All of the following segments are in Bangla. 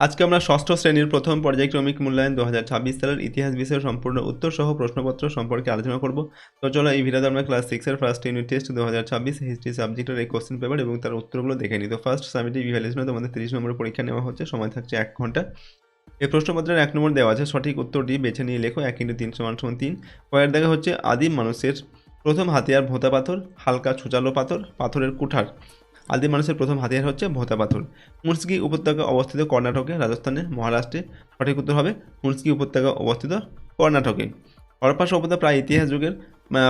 আজকে আমরা ষষ্ঠ শ্রেণীর প্রথম পর্যায়ক্রমিক মূল্যায়ন 2026 সালের ইতিহাস বিষয়ের সম্পূর্ণ উত্তর সহ প্রশ্নপত্র সম্পর্কে আলোচনা করব। তো চলো এই ভিডিওতে আমরা ক্লাস 6 এর ফার্স্ট ইউনিট টেস্ট 2026 হিস্ট্রি সাবজেক্টের এই কোশ্চেন পেপার এবং তার উত্তরগুলো দেখে নিই। তো ফার্স্ট সামেটিভ ইভ্যালুয়েশনে তোমাদের 30 নম্বরের পরীক্ষা নেওয়া হচ্ছে, সময় থাকছে 1 ঘন্টা। এই প্রশ্নপত্রের 1 নম্বর দেওয়া আছে, সঠিক উত্তরটি বেছে নিয়ে লেখো। 1 × 3 = 3। পরের দেখা হচ্ছে আদিম মানুষের প্রথম হাতিয়ার ভোঁতা পাথর, হালকা ছুচালো পাথর, পাথরের কুঠার। আদিম মানুষের প্রথম হাতিয়ার হচ্ছে ভোঁতা পাথর। মুর্শকি উপত্যকা অবস্থিত কর্ণাটকে, রাজস্থানে, মহারাষ্ট্রে। সঠিক উত্তর হবে মুর্শকি উপত্যকা অবস্থিত কর্ণাটকে। হরপ্পা সভ্যতা প্রায় ইতিহাস যুগের,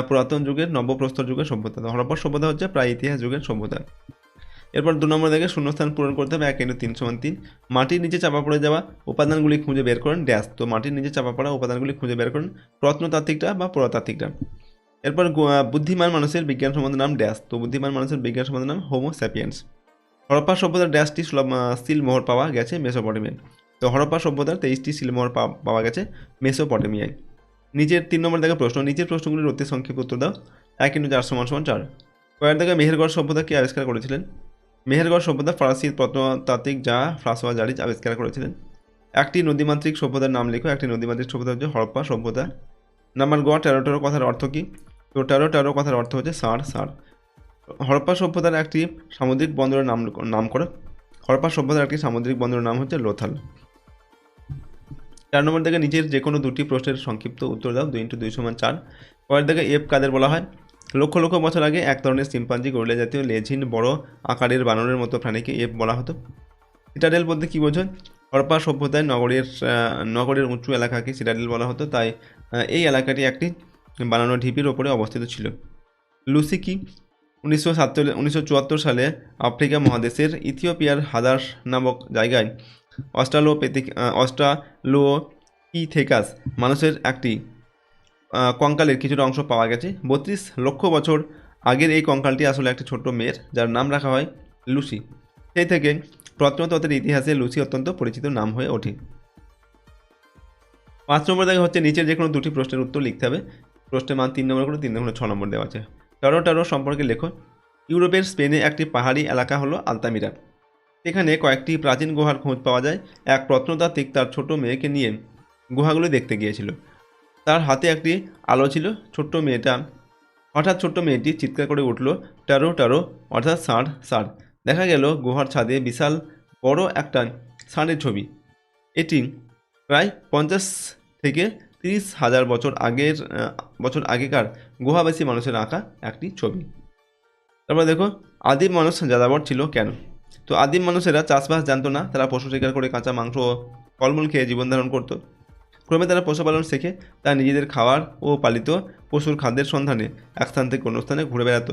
পুরাতন যুগের, নব্যপ্রস্তর যুগের সভ্যতা। হরপ্পা সভ্যতা হচ্ছে প্রায় ইতিহাস যুগের সভ্যতা। এরপর 2 নম্বর দেখে শূন্যস্থান পূরণ করতে হবে। 1 × 3 = 3। মাটির নিচে চাপা পড়ে যাওয়া উপাদানগুলি খুঁজে বের করেন ড্যাশ। তো মাটির নিচে চাপা পড়া উপাদানগুলি খুঁজে বের করেন প্রত্নতাত্ত্বিকটা বা পুরাতাত্ত্বিকটা। এরপর বুদ্ধিমান মানুষের বিজ্ঞানসম্মত নাম ড্যাশ। তো বুদ্ধিমান মানুষের বিজ্ঞানসম্মত নাম হোমো স্যাপিয়েন্স। হরপ্পা সভ্যতার ড্যাশটি সিলমোহর পাওয়া গেছে মেসোপটেমিয়ায়। তো হরপ্পা সভ্যতার 23টি সিলমোহর পাওয়া গেছে মেসোপটেমিয়ায়। নিচের 3 নম্বর দেখে প্রশ্ন, নিচের প্রশ্নগুলির অতি সংক্ষেপে উত্তর দাও। 1 × 4 = 4। কয়ের দেখে মেহেরগড় সভ্যতা কে আবিষ্কার করেছিলেন? মেহেরগড় সভ্যতা ফরাসি প্রত্নতাত্ত্বিক যা ফ্রাঁসোয়া জারিজ আবিষ্কার করেছিলেন। একটি নদীমাতৃক সভ্যতার নাম লেখো। একটি নদীমাতৃক সভ্যতা হচ্ছে হরপ্পা সভ্যতা। নাম্বার গ, টেরো কথার অর্থ কী? তো টেরো কথার অর্থ হচ্ছে ষাঁড়। হরপ্পা সভ্যতার একটি সামুদ্রিক বন্দরের নাম করো। হরপ্পা সভ্যতার একটি সামুদ্রিক বন্দরের নাম হচ্ছে লোথাল। 4 নম্বর থেকে নিচের যে কোনো দুটি প্রশ্নের সংক্ষিপ্ত উত্তর দাও। 2 × 2 = 4। পরের দিকে এপ কাদের বলা হয়? লক্ষ লক্ষ বছর আগে এক ধরনের চিম্পাঞ্জি গরিলা জাতীয় লেজহীন বড় আকারের বানরের মতো প্রাণীকে এপ বলা হতো। সিটাডেল বলতে কী বোঝো? হরপ্পা সভ্যতায় নগরের উঁচু এলাকাকে সিটাডেল বলা হতো, তাই এই এলাকাটি একটি বানানো ঢিপির ওপরে অবস্থিত ছিল। লুসি কি? 1974 সালে আফ্রিকা মহাদেশের ইথিওপিয়ার হাদাস নামক জায়গায় অস্ট্রালোপিথেকাস মানুষের একটি কঙ্কালের কিছুটা অংশ পাওয়া গেছে। 32 লক্ষ বছর আগের এই কঙ্কালটি আসলে একটি ছোট্ট মেয়ের, যার নাম রাখা হয় লুসি। সেই থেকে প্রত্নতত্ত্বের ইতিহাসে লুসি অত্যন্ত পরিচিত নাম হয়ে ওঠে। 5 নম্বর দেখা হচ্ছে নিচের যে কোনো দুটি প্রশ্নের উত্তর লিখতে হবে। প্রশ্নের মান 3 নম্বর করে, 3 নম্বরে 6 নম্বর দেওয়া আছে। টেরো সম্পর্কে লেখো। ইউরোপের স্পেনে একটি পাহাড়ি এলাকা হলো আলতামিরা। এখানে কয়েকটি প্রাচীন গুহার খোঁজ পাওয়া যায়। এক প্রত্নতাত্ত্বিক তার ছোট মেয়েকে নিয়ে গুহাগুলো দেখতে গিয়েছিল। তার হাতে একটি আলো ছিল। হঠাৎ ছোট্ট মেয়েটি চিৎকার করে উঠল, টেরো অর্থাৎ ষাঁড়। দেখা গেল গুহার ছাদে বিশাল বড় একটা ষাঁড়ের ছবি। এটি প্রায় 50 থেকে 30 হাজার বছর আগেকার গুহাবাসী মানুষের আঁকা একটি ছবি। তারপর দেখো আদিম মানুষ যাযাবর ছিল কেন? তো আদিম মানুষেরা চাষবাস জানতো না, তারা পশু শিকার করে কাঁচা মাংস ও ফলমূল খেয়ে জীবন ধারণ করতো। ক্রমে তারা পশুপালন শেখে, তারা নিজেদের খাওয়ার ও পালিত পশুর খাদ্যের সন্ধানে এক স্থান থেকে অন্য স্থানে ঘুরে বেড়াতো।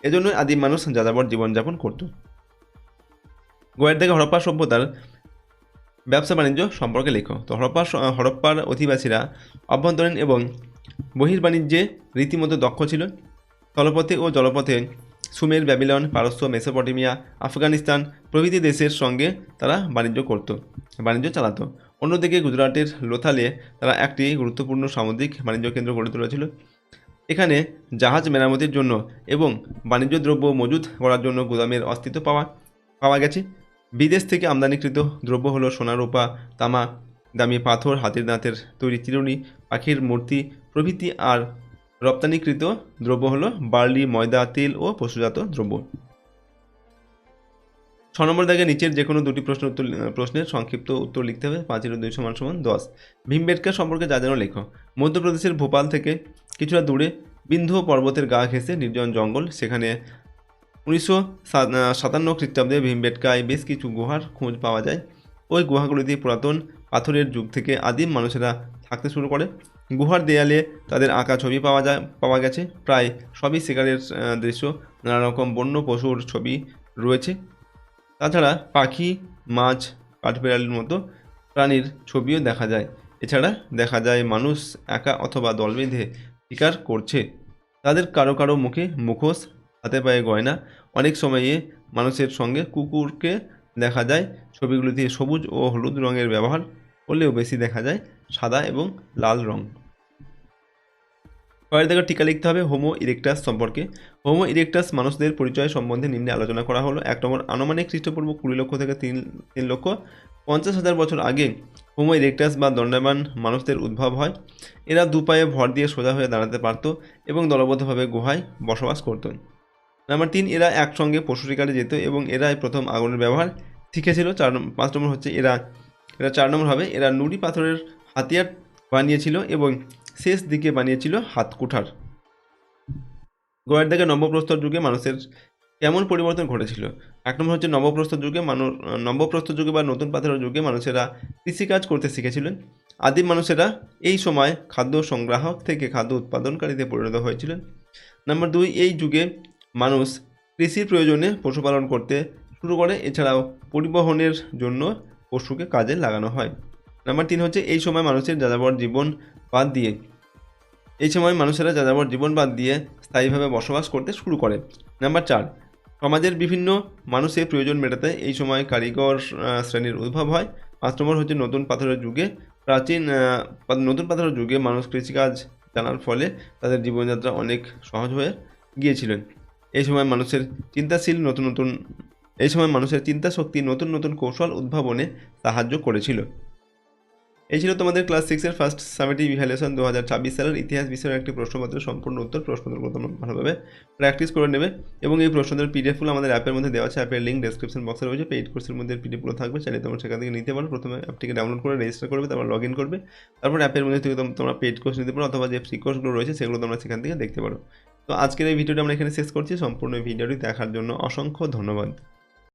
এজন্যই আদিম মানুষ যাযাবর জীবনযাপন করত। গোয়ের থেকে হরপ্পা সভ্যতার ব্যবসা বাণিজ্য সম্পর্কে লেখো। তো হরপ্পার অধিবাসীরা অভ্যন্তরীণ এবং বহির্বাণিজ্যে রীতিমতো দক্ষ ছিল। স্থলপথে ও জলপথে সুমের, ব্যাবিলন, পারস্য, মেসোপটেমিয়া, আফগানিস্তান প্রভৃতি দেশের সঙ্গে তারা বাণিজ্য চালাতো। অন্যদিকে গুজরাটের লোথালে তারা একটি গুরুত্বপূর্ণ সামুদ্রিক বাণিজ্য কেন্দ্র গড়ে তুলেছিল। এখানে জাহাজ মেরামতির জন্য এবং বাণিজ্য দ্রব্য মজুত করার জন্য গুদামের অস্তিত্ব পাওয়া গেছে। বিদেশ থেকে আমদানিকৃত দ্রব্য হলো সোনা, রূপা, তামা, দামি পাথর, হাতির দাঁতের তৈরি চিরুনি, পাখির মূর্তি প্রভৃতি। আর রপ্তানিকৃত দ্রব্য হলো বার্লি, ময়দা, তেল ও পশুজাত দ্রব্য। 6 নম্বর দাগে নিচের যে কোনো দুটি প্রশ্নের সংক্ষিপ্ত উত্তর লিখতে হবে। 5 × 2 = 10। ভীমবেটকা সম্পর্কে যা জানো লেখো। মধ্যপ্রদেশের ভোপাল থেকে কিছুটা দূরে বিন্ধ্য পর্বতের গা ঘেঁষে নির্জন জঙ্গল, সেখানে 1957 খ্রিস্টাব্দে ভীমবেটকায় বেশ কিছু গুহার খোঁজ পাওয়া যায়। ওই গুহাগুলিতে পুরাতন পাথরের যুগ থেকে আদিম মানুষেরা থাকতে শুরু করে। গুহার দেয়ালে তাদের আঁকা ছবি পাওয়া গেছে। প্রায় সবই শিকারের দৃশ্য, নানা রকম বন্য পশুর ছবি রয়েছে। তাছাড়া পাখি, মাছ, কাঠবিড়ালির মতো প্রাণীর ছবিও দেখা যায়। এছাড়া দেখা যায় মানুষ একা অথবা দল বেঁধে শিকার করছে। তাদের কারো কারো মুখে মুখোশ, হাতে পায়ে গয়না। অনেক সময়ে মানুষের সঙ্গে কুকুরকে দেখা যায়। ছবিগুলিতে সবুজ ও হলুদ রঙের ব্যবহার করলেও বেশি দেখা যায় সাদা এবং লাল রঙ। পরের দিকে টিকা লিখতে হবে হোমো ইরেক্টাস সম্পর্কে। হোমো ইরেক্টাস মানুষদের পরিচয় সম্বন্ধে নিম্নে আলোচনা করা হলো। 1 নম্বর, আনুমানিক খ্রিস্টপূর্ব 20 লক্ষ থেকে 3 লক্ষ 50,000 বছর আগে হোমো ইরেক্টাস বা দণ্ডায়মান মানুষদের উদ্ভব হয়। এরা দু পায়ে ভর দিয়ে সোজা হয়ে দাঁড়াতে পারত এবং দলবদ্ধভাবে গুহায় বসবাস করত। নাম্বার 3, এরা একসঙ্গে পশু শিকারে যেত এবং এরাই প্রথম আগুনের ব্যবহার শিখেছিল। 5 নম্বর হচ্ছে এরা 4 নম্বর হবে, এরা নুড়ি পাথরের হাতিয়ার বানিয়েছিল এবং শেষ দিকে বানিয়েছিল হাত কুঠার। গয়ের দাগে নবপ্রস্তর যুগে মানুষের কেমন পরিবর্তন ঘটেছিল? 1 নম্বর হচ্ছে নবপ্রস্তর যুগে বা নতুন পাথরের যুগে মানুষেরা কৃষিকাজ করতে শিখেছিলেন। আদিম মানুষেরা এই সময় খাদ্য সংগ্রাহক থেকে খাদ্য উৎপাদনকারীতে পরিণত হয়েছিলেন। নাম্বার 2, এই যুগে মানুষ কৃষির প্রয়োজনে পশুপালন করতে শুরু করে, এছাড়াও পরিবহনের জন্য পশুকে কাজে লাগানো হয়। নাম্বার 3 হচ্ছে এই সময় মানুষেরা যাযাবর জীবন বাদ দিয়ে স্থায়ীভাবে বসবাস করতে শুরু করে। নাম্বার 4, সমাজের বিভিন্ন মানুষের প্রয়োজন মেটাতে এই সময় কারিগর শ্রেণীর উদ্ভব হয়। 5 নম্বর হচ্ছে নতুন পাথরের যুগে মানুষ কৃষিকাজ জানার ফলে তাদের জীবনযাত্রা অনেক সহজ হয়ে গিয়েছিলেন। এই সময় মানুষের চিন্তা শক্তি নতুন নতুন কৌশল উদ্ভাবনে সাহায্য করেছিল। এই ছিল তোমাদের ক্লাস 6-এর ফার্স্ট সামেটিভ ইভ্যালুয়েশন 2026 সালের ইতিহাস বিষয়ের একটি প্রশ্নপত্রের সম্পূর্ণ উত্তর। প্রশ্নগুলো তোমরা ভালোভাবে প্র্যাকটিস করে নেবে এবং এই প্রশ্নদের পিডিএফগুলো আমাদের অ্যাপের মধ্যে দেওয়া আছে। অ্যাপের লিঙ্ক ডেসক্রিপশন বক্সে রয়েছে। পেইড কোর্সের মধ্যে পিডিএফগুলো থাকবে, চাইলে তোমরা সেখান থেকে নিতে পারো। প্রথমে অ্যাপটিকে ডাউনলোড করে রেজিস্টার করবে, তারপর লগ ইন করবে, তারপর অ্যাপের মধ্যে থেকে তোমরা পেইড কোর্স নিতে পারো অথবা যে ফ্রি কোর্সগুলো রয়েছে সেগুলো তোমরা সেখান থেকে দেখতে পারো। তো আজকের এই ভিডিওটা আমরা এখানে শেষ করছি। সম্পূর্ণ ভিডিওটি দেখার জন্য অসংখ্য ধন্যবাদ।